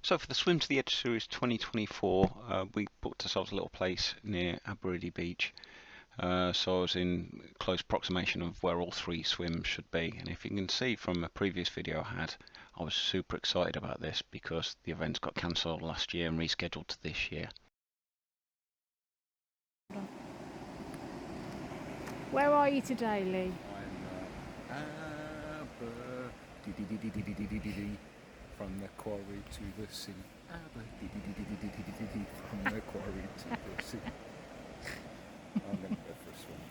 So for the Swim to the Edge Series 2024, we booked ourselves a little place near Abereiddy Beach. So I was in close proximation of where all three swims should be. And if you can see from a previous video I had, I was super excited about this because the events got cancelled last year and rescheduled to this year. Where are you today, Lee? I'm from the quarry to the sea. From the quarry to the sea. I'm going to go for a swim.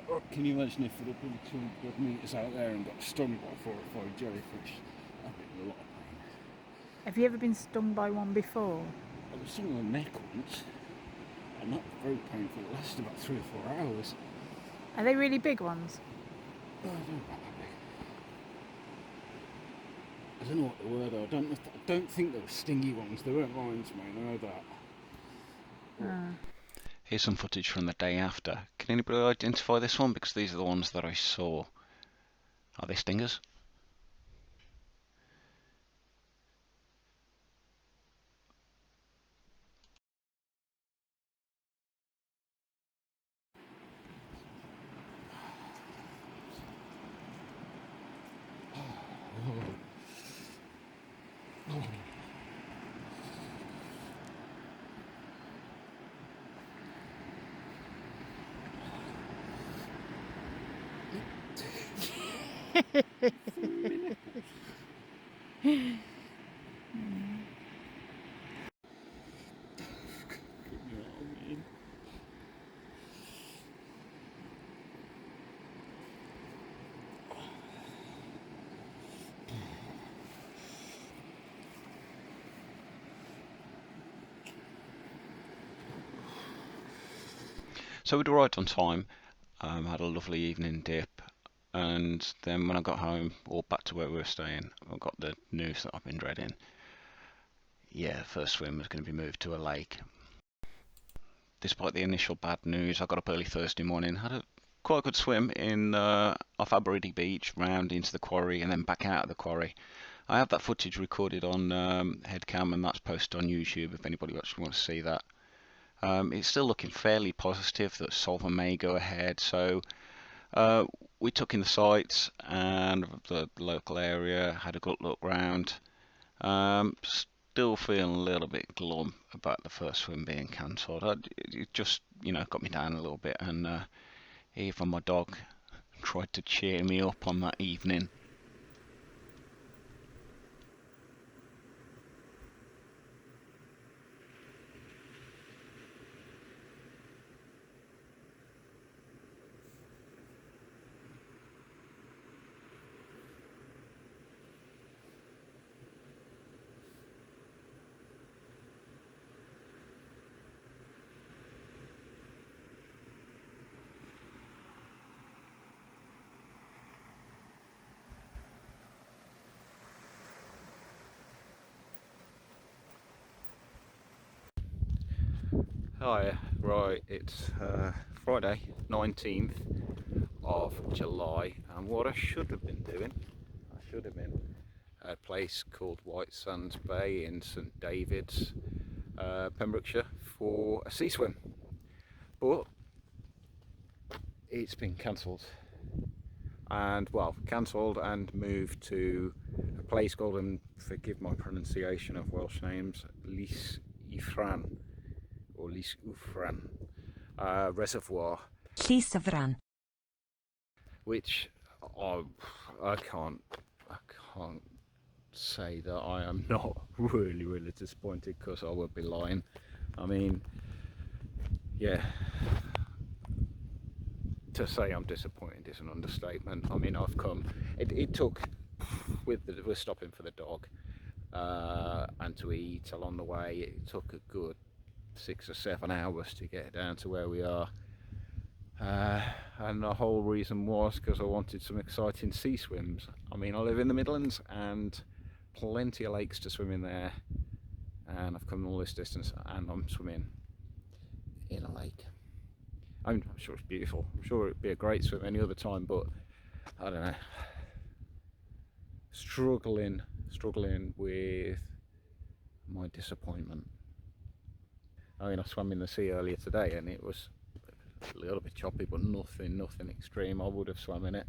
Or can you imagine if it had been 200 metres out there and got stung by 4 or 5 jellyfish? That'd be a lot of pain. Have you ever been stung by one before? I was stung on the neck once, and that was very painful. It lasted about 3 or 4 hours. Are they really big ones? Oh, I don't know about that big. I don't know what they were though. I don't think they were stingy ones. They weren't lions, mate. I know that. Here's some footage from the day after. Can anybody identify this one? Because these are the ones that I saw. Are they stingers? So we'd arrived on time, had a lovely evening dip, and then when I got home, or back to where we were staying, I got the news that I've been dreading. Yeah, the first swim was going to be moved to a lake. Despite the initial bad news, I got up early Thursday morning, had a quite a good swim in off Abereiddy Beach, round into the quarry, and then back out of the quarry. I have that footage recorded on headcam, and that's posted on YouTube if anybody actually wants to see that. It's still looking fairly positive that Solver may go ahead, so we took in the sights and the local area, had a good look round. Still feeling a little bit glum about the first swim being cancelled. It just, got me down a little bit, and even my dog tried to cheer me up on that evening. Hi, right, it's Friday 19th of July, and what I should have been doing, I should have been, a place called White Sands Bay in St David's, Pembrokeshire, for a sea swim, but it's been cancelled. And well, cancelled and moved to a place called, and forgive my pronunciation of Welsh names, Lys Uffran or Lys Uffran Reservoir, Llysyfran. which I can't say that I am not really disappointed, because I would be lying. I mean, yeah, to say I'm disappointed is an understatement. I mean, I've come, it took, we're stopping for the dog and to eat along the way, it took a good 6 or 7 hours to get down to where we are, and the whole reason was because I wanted some exciting sea swims. I mean, I live in the Midlands and plenty of lakes to swim in there, and I've come all this distance and I'm swimming in a lake. I'm sure it's beautiful. I'm sure it'd be a great swim any other time, but I don't know. Struggling with my disappointment. I mean, I swam in the sea earlier today and it was a little bit choppy, but nothing extreme. I would have swum in it.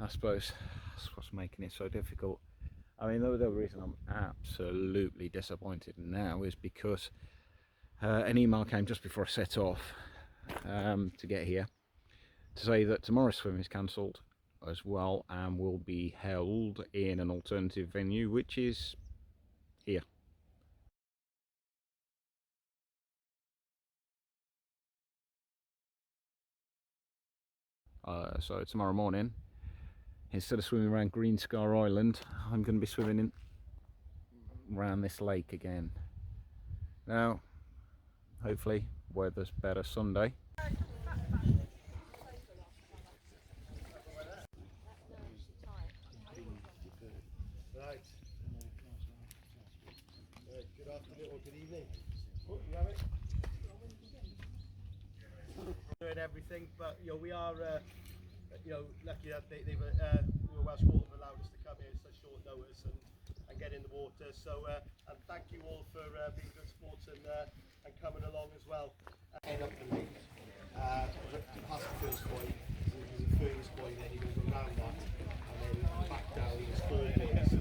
I suppose that's what's making it so difficult. I mean, the reason I'm absolutely disappointed now is because an email came just before I set off to get here to say that tomorrow's swim is cancelled as well and will be held in an alternative venue, which is here. So tomorrow morning, instead of swimming around Green Scar Island, I'm going to be swimming around this lake again. Now, hopefully weather's better Sunday. Good afternoon or good evening. Oh, you have it? Doing everything, but you know, we are lucky that Welsh Water have allowed us to come here at such short notice and get in the water. So and thank you all for being good sports and coming along as well. Head up the lake, past the first point. There's a furthest point, then you go around that, and then back down. There's 4 points.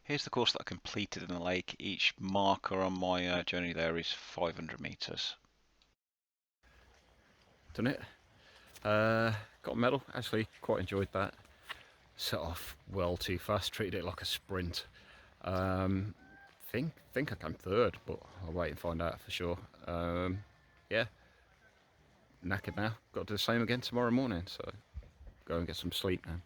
Here's the course that I completed in the lake. Each marker on my journey there is 500 metres. Done it. Got a medal. Actually, quite enjoyed that. Set off well too fast. Treated it like a sprint. Think I came third, but I'll wait and find out for sure. Yeah. Knackered now. Got to do the same again tomorrow morning. So go and get some sleep now.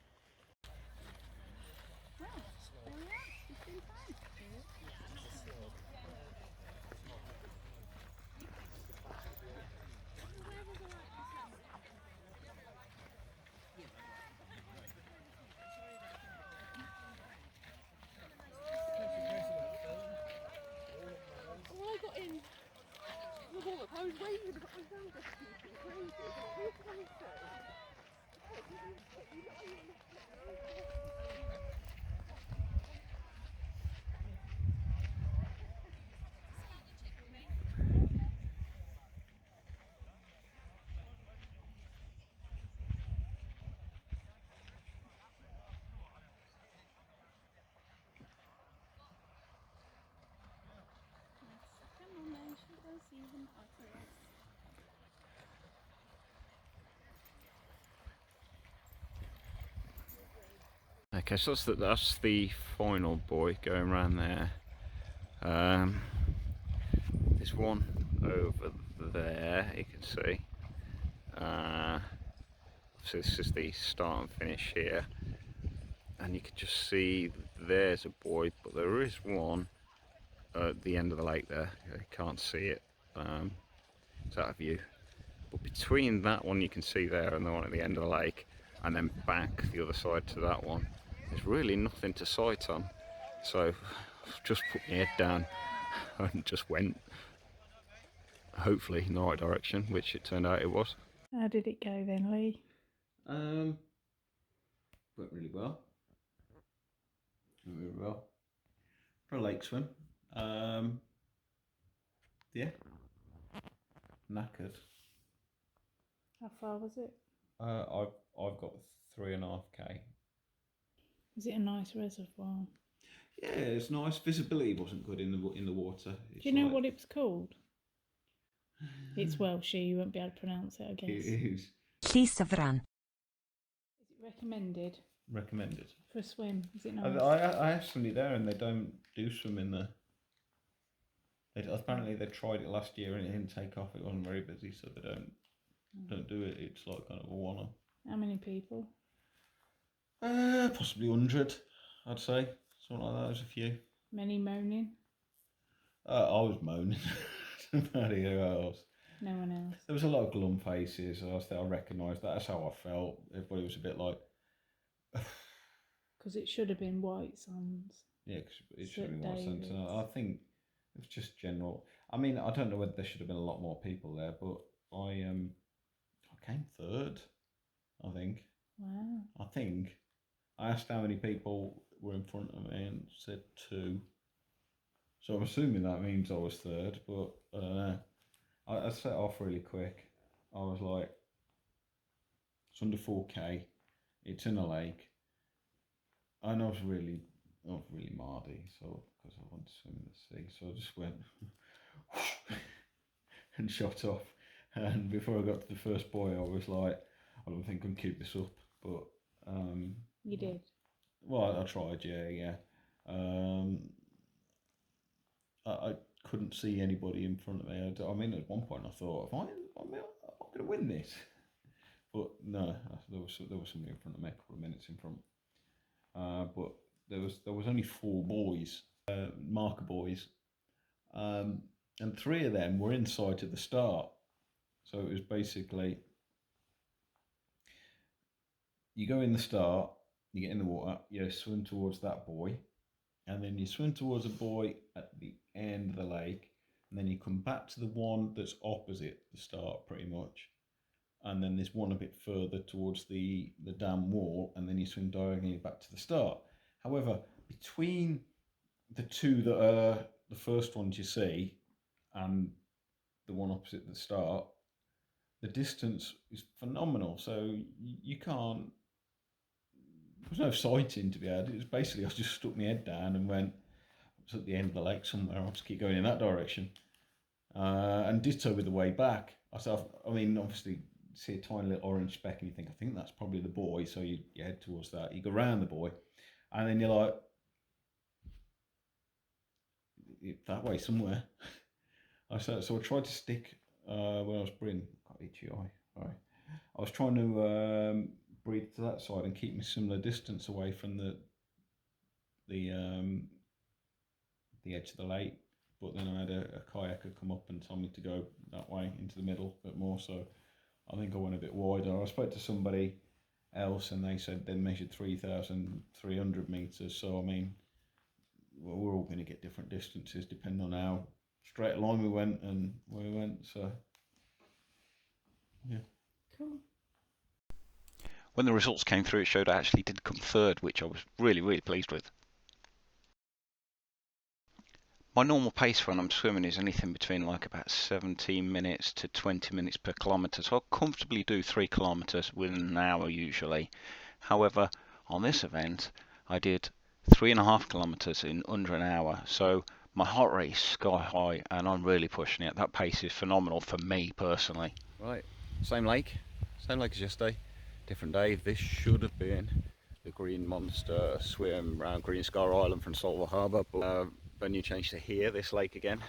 I was waiting to put my phone down. Crazy. Okay, so that's the final buoy going around there. There's one over there, you can see. So this is the start and finish here. And you can just see there's a buoy, but there is one at the end of the lake there. You can't see it. It's out of view. But between that one you can see there and the one at the end of the lake, and then back the other side to that one, there's really nothing to sight on. So I've just put my head down and just went. hopefully in the right direction, which it turned out it was. How did it go then, Lee? Went really well. For a lake swim. Yeah. Knackered. How far was it? I've got 3.5k. Was it a nice reservoir? Yeah, it's nice. Visibility wasn't good in the water. Do you know what it was called? It's Welsh, you won't be able to pronounce it, I guess. It is Llysyfran. Is it recommended recommended. for a swim? Is it nice? I asked somebody there, and they don't do swimming there. Apparently they tried it last year and it didn't take off. It wasn't very busy, so they don't do it. It's like kind of a one-off. How many people? Possibly 100, I'd say. Something like that. There's a few. Many moaning? I was moaning. Nobody else. No one else. There was a lot of glum faces. I recognised that. That's how I felt. Everybody was a bit like. Because it should have been White Sands. Yeah, because it should St have been White Sands. David's. I think it was just general. I mean, I don't know whether there should have been a lot more people there, but I came third. I think. Wow. I asked how many people were in front of me and said 2. So I'm assuming that means I was third, but I don't know. I set off really quick. I was like, it's under 4k, it's in a lake, and I was really mardy, so because I wanted to swim in the sea, so I just went and shot off. And before I got to the first buoy, I was like, I don't think I can keep this up, but You did? well, I tried, yeah. I couldn't see anybody in front of me. I mean, at one point I thought, I'm going to win this, but no, there was somebody in front of me, a couple of minutes in front. But there was only 4 boys, marker boys, and 3 of them were in sight at the start. So it was basically, you go in the start, you get in the water, you swim towards that buoy, and then you swim towards a buoy at the end of the lake, and then you come back to the one that's opposite the start pretty much, and then there's one a bit further towards the dam wall, and then you swim diagonally back to the start. However, between the 2 that are the first ones you see and the one opposite the start, the distance is phenomenal, so you can't. There was no sighting to be had. It was basically I just stuck my head down and went. I was at the end of the lake somewhere. I'll just keep going in that direction, and ditto with the way back. I mean, obviously, see a tiny little orange speck, and you think, I think that's probably the buoy. So you head towards that. You go round the buoy, and then you're like, that way somewhere. So I tried to stick when I was breathing. Got itchy eye. All right. I was trying to breathe to that side and keep me similar distance away from the edge of the lake, but then I had a kayaker come up and tell me to go that way into the middle a bit more, so I think I went a bit wider. I spoke to somebody else and they said they measured 3,300 metres, so I mean, well, we're all going to get different distances depending on how straight line we went and where we went, so yeah. Cool. When the results came through, it showed I actually did come third, which I was really pleased with. My normal pace when I'm swimming is anything between like about 17 minutes to 20 minutes per kilometre, so I'll comfortably do 3 kilometres within an hour usually. However, on this event, I did 3.5 kilometres in under an hour, so my heart rate is sky high and I'm really pushing it. That pace is phenomenal for me personally. Right, same lake as yesterday, different day. This should have been the Green Monster swim around Green Scar Island from Saltwell Harbour, but venue changed to here, this lake again.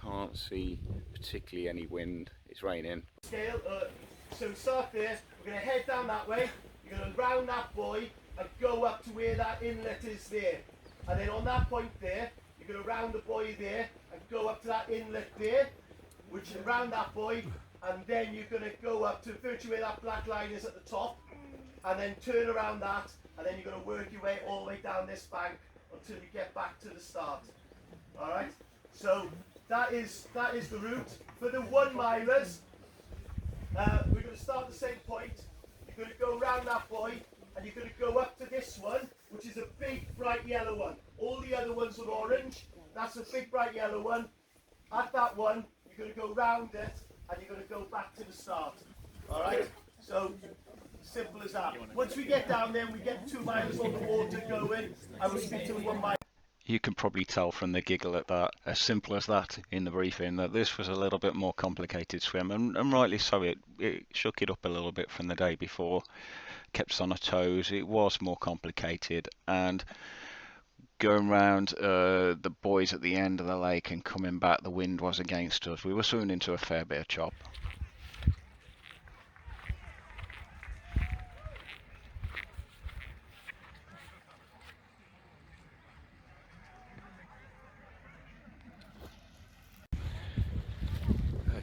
Can't see particularly any wind, it's raining. Scale, so we start there, we're going to head down that way, you're going to round that buoy and go up to where that inlet is there. And then on that point there, you're going to round the buoy there and go up to that inlet there, which is around that buoy, and then you're going to go up to virtually where that black line is at the top, and then turn around that, and then you're going to work your way all the way down this bank until you get back to the start. Alright? So that is the route. For the 1 milers, we're going to start at the same point. You're going to go around that point and you're going to go up to this one, which is a big bright yellow one. All the other ones are orange. That's a big bright yellow one. At that one, you're going to go round it and you're going to go back to the start. Alright? So, simple as that. Once we get down there, we get 2 miles on the water going, I will speak to the 1 mile. You can probably tell from the giggle at that, as simple as that in the briefing, that this was a little bit more complicated swim, and rightly so. It shook it up a little bit from the day before, kept us on our toes. It was more complicated, and going round the buoys at the end of the lake and coming back, the wind was against us. We were soon into a fair bit of chop.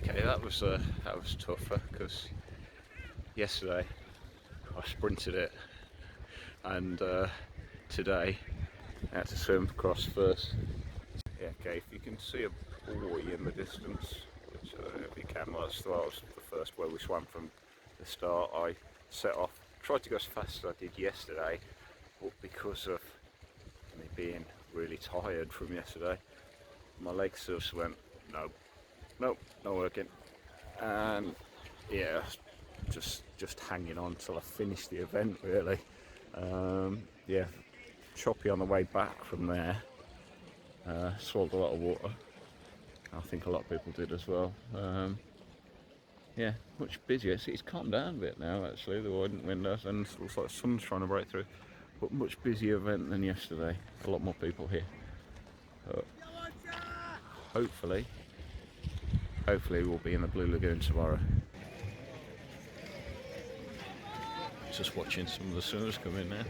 Okay, that was tougher, because yesterday I sprinted it, and today I had to swim across first. Yeah, okay, if you can see a buoy in the distance, which if you can, well, that was the first where we swam from the start. I set off, tried to go as fast as I did yesterday, but because of me being really tired from yesterday, my legs just went, nope, not working. And yeah, just hanging on till I finished the event, really. Yeah, choppy on the way back from there. Swallowed a lot of water. I think a lot of people did as well. Yeah, much busier. It's calmed down a bit now, actually. The wind does, and it looks like the sun's trying to break through. But much busier event than yesterday. A lot more people here. Hopefully we'll be in the Blue Lagoon tomorrow. Just watching some of the swimmers come in now.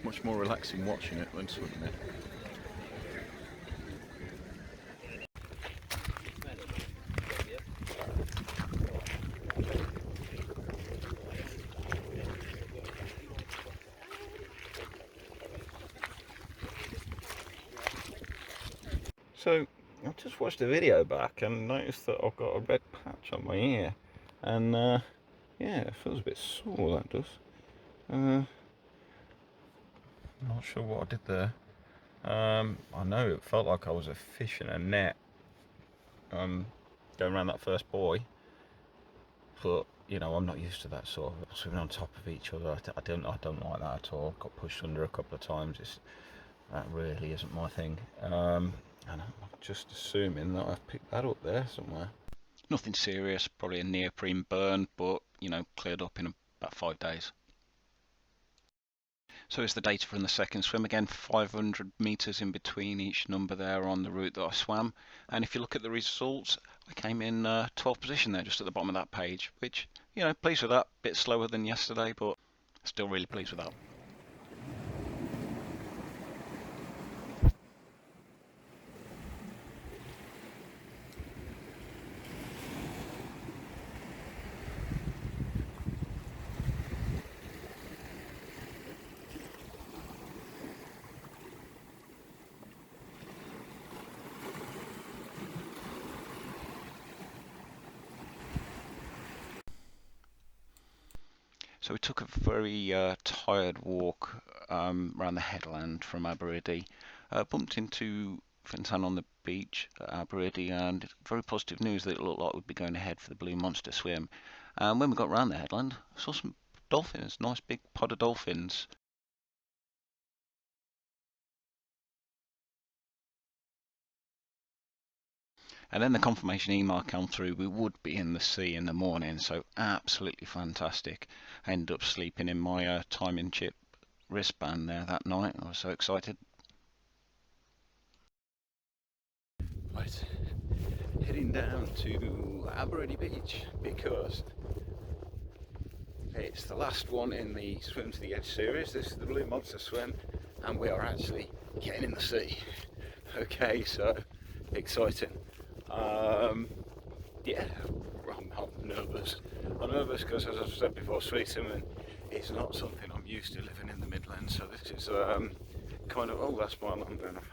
Much more relaxing watching it than swimming it. So I just watched a video back and noticed that I've got a red patch on my ear, and yeah, it feels a bit sore, that does. Not sure what I did there. I know it felt like I was a fish in a net going around that first buoy, but you know, I'm not used to that sort of swimming on top of each other. I don't like that at all. Got pushed under a couple of times. That really isn't my thing. And I'm just assuming that I've picked that up there somewhere. Nothing serious, probably a neoprene burn, but you know, cleared up in about 5 days. So it's the data from the second swim. Again, 500 metres in between each number there on the route that I swam. And if you look at the results, I came in 12th position there, just at the bottom of that page, which, you know, pleased with that. Bit slower than yesterday, but still really pleased with that. So we took a very tired walk around the headland from Abereiddy, bumped into Fintan on the beach at Abereiddy, and very positive news that it looked like we'd be going ahead for the Blue Monster swim. And when we got round the headland, I saw some dolphins, nice big pod of dolphins. And then the confirmation email came through, we would be in the sea in the morning, so absolutely fantastic. I ended up sleeping in my timing chip wristband there that night. I was so excited. Right, heading down to Abereiddy Beach because it's the last one in the Swim to the Edge series. This is the Blue Monster swim, and we are actually getting in the sea. Okay, so exciting. Yeah, I'm nervous. I'm nervous because, as I've said before, street swimming is not something I'm used to living in the Midlands. So this is kind of, oh, that's my alarm going off.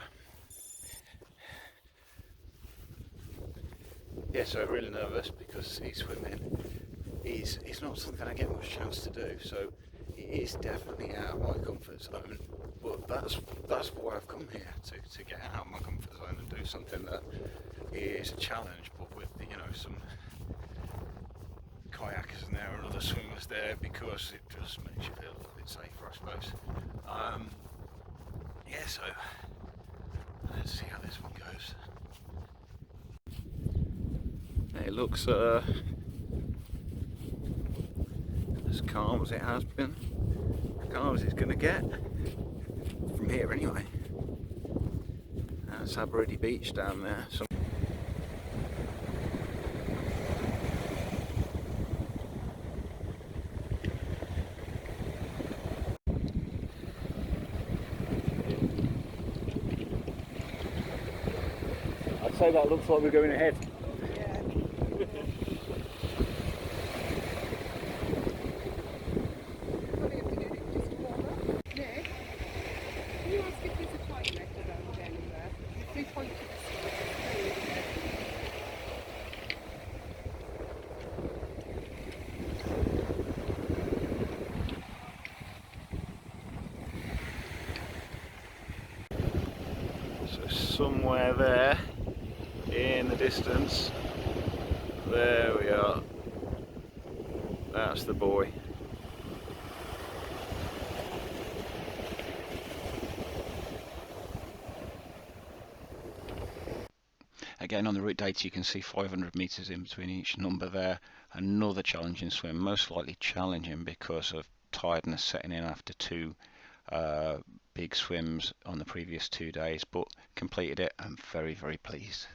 Yeah, so really nervous because sea swimming is not something I get much chance to do. So it is definitely out of my comfort zone. But that's why I've come here, to get out of my comfort zone and do something that is a challenge, but with, you know, some kayakers in there and other swimmers there, because it just makes you feel a little bit safer, I suppose. Yeah, so let's see how this one goes. It looks as calm as it has been, as calm as it's going to get from here anyway. That's Abereiddy Beach down there. I'd say that looks like we're going ahead. Yeah. Probably have to do it just to warm up. Nick, can you ask if there's a time record around anywhere? If we point to the So somewhere there in the distance, there we are. That's the buoy. Again, on the route data you can see 500 metres in between each number there. Another challenging swim, most likely challenging because of tiredness setting in after two big swims on the previous 2 days, but completed it. I'm very, very pleased.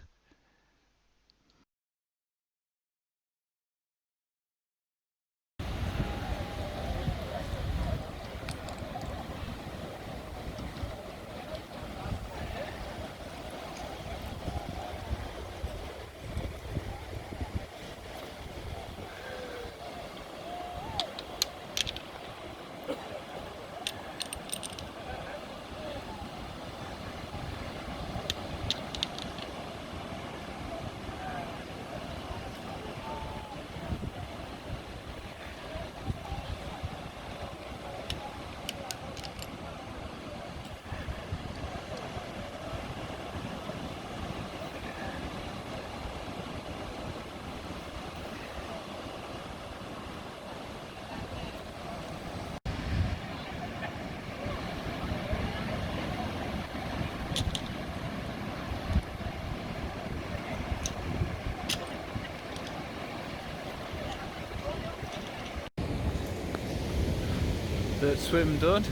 swim done.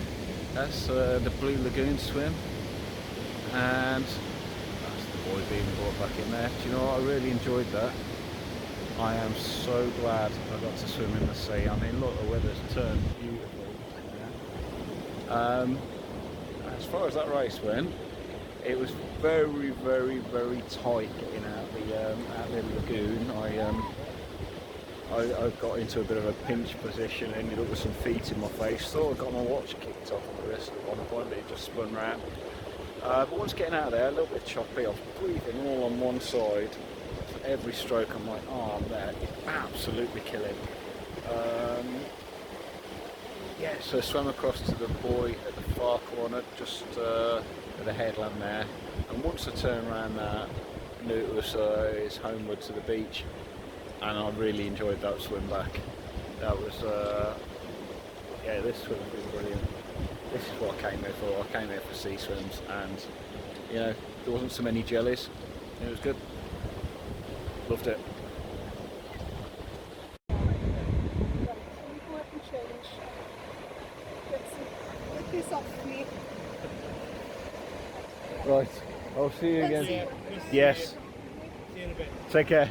That's the Blue Lagoon swim, and that's the boy being brought back in there. Do you know what? I really enjoyed that. I am so glad I got to swim in the sea. I mean, look, the weather's turned beautiful. As far as that race went, it was very, very, very tight getting out the lagoon. I got into a bit of a pinch position, ended up with some feet in my face. Thought I got my watch kicked off on the wrist at one point, but it just spun round. But once getting out of there, a little bit choppy. I was breathing all on one side. For every stroke, I'm like, oh, I'm there. It's absolutely killing. Yeah, so I swam across to the buoy at the far corner, just at the headland there. And once I turned around that, I knew it was homeward to the beach. And I really enjoyed that swim back. That was, yeah, this swim was brilliant. This is what I came here for. I came here for sea swims, and you know, there wasn't so many jellies. It was good. Loved it. Right, I'll see you again. Yes. See you in a bit. Take care.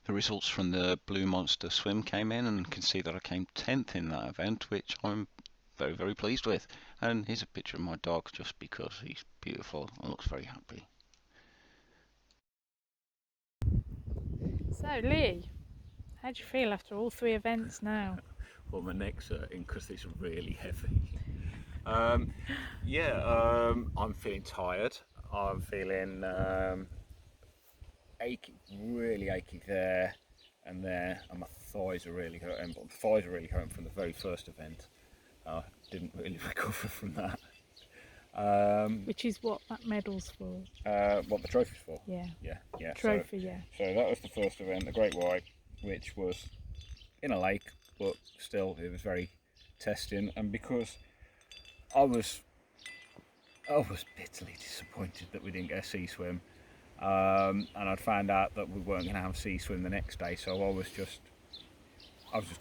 The results from the Blue Monster swim came in, and can see that I came 10th in that event, which I'm very, very pleased with. And here's a picture of my dog, just because he's beautiful and looks very happy. So, Lee, how do you feel after all 3 events now? Well, my neck's hurting because it's really heavy. I'm feeling tired. I'm feeling achy, really achy there and there, and my thighs are really hurting. But my thighs are really hurting from the very first event. I didn't really recover from that. Which is what that medal's for. What the trophy's for? Yeah. Yeah. Trophy, yeah. So that was the first event, the Great White, which was in a lake, but still it was very testing. And because I was bitterly disappointed that we didn't get a sea swim, and I'd found out that we weren't going to have a sea swim the next day, so I was just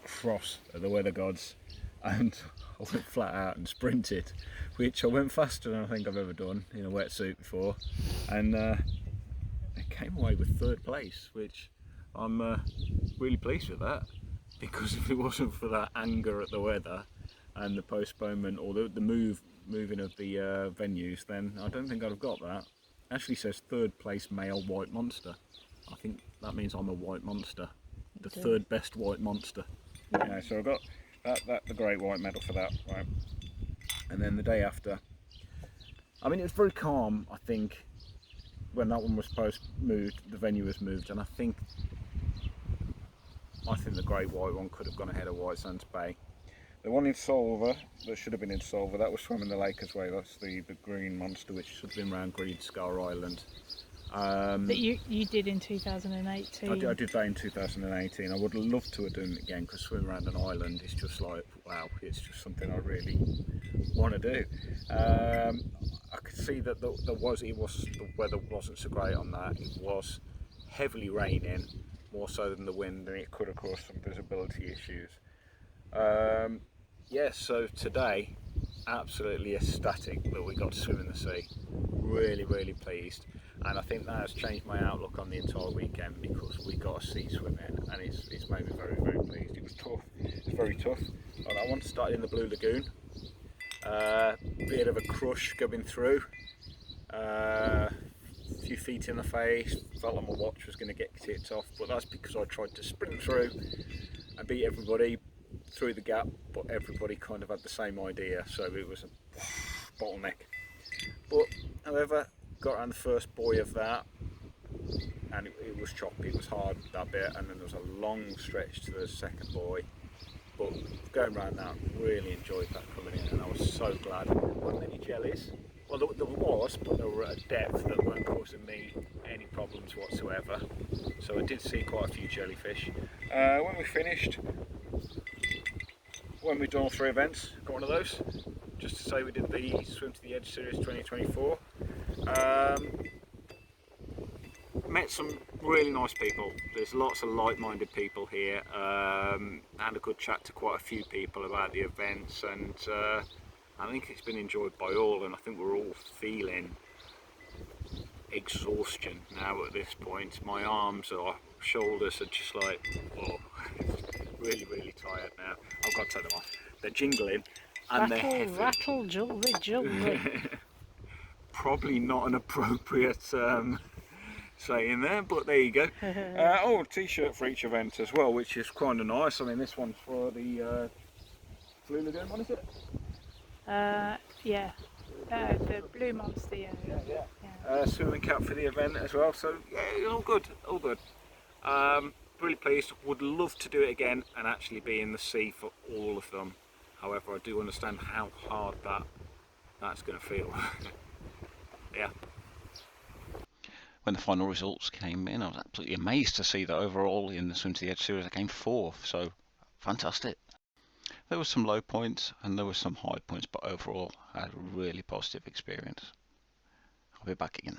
cross at the weather gods, and I went flat out and sprinted, which I went faster than I think I've ever done in a wetsuit before, and I came away with 3rd place, which I'm really pleased with that, because if it wasn't for that anger at the weather and the postponement or the moving of the venues, then I don't think I'd have got that. It actually says 3rd place male white monster. I think that means I'm a white monster, the 3rd best white monster. Yeah, so I got the great white medal for that, right? And then the day after, I mean, it was very calm. I think when that one was moved, the venue was moved, and I think the great white one could have gone ahead of White Sands Bay. The one in Solver, that should have been in Solver, that was swimming the lake as well. That's the green monster, which should have been around Greed Scar Island. That you did in 2018. I did that in 2018. I would love to have done it again, because swimming around an island is just like, wow, it's just something I really want to do. I could see that the weather wasn't so great on that. It was heavily raining, more so than the wind, and it could have caused some visibility issues. So today, absolutely ecstatic that we got to swim in the sea. Really, really pleased, and I think that has changed my outlook on the entire weekend, because we got a sea swim in, and it's made me very, very pleased. It was tough. It was very tough. I want to start in the Blue Lagoon. Bit of a crush coming through. A few feet in the face. Felt like my watch was going to get tipped off, but that's because I tried to sprint through and beat everybody through the gap, but everybody kind of had the same idea, so it was a bottleneck. But however, got around the first buoy of that, and it was choppy, it was hard, that bit, and then there was a long stretch to the second buoy. But going around that, really enjoyed that coming in, and I was so glad. There weren't any jellies. Well, there was, but they were at a depth that weren't causing me any problems whatsoever. So I did see quite a few jellyfish. When we finished, when we'd done all 3 events, got one of those, just to say we did the Swim to the Edge Series 2024. met some really nice people. There's lots of like-minded people here. Had a good chat to quite a few people about the events, and I think it's been enjoyed by all, and I think we're all feeling exhaustion now at this point. My arms or shoulders are just like, oh, really tired now. I've got to take them off. They're jingling and they're heavy. Rattle, jewelry. Probably not an appropriate saying there, but there you go. Oh, a t-shirt for each event as well, which is kind of nice. I mean, this one's for the Blue Lagoon one, is it? Yeah. The Blue Monster, yeah. Swimming cap for the event as well, so yeah, all good. Really pleased. Would love to do it again and actually be in the sea for all of them. However, I do understand how hard that's going to feel. Yeah. When the final results came in, I was absolutely amazed to see that overall in the Swim to the Edge series I came 4th, so fantastic. There were some low points and there were some high points, but overall I had a really positive experience. I'll be back again.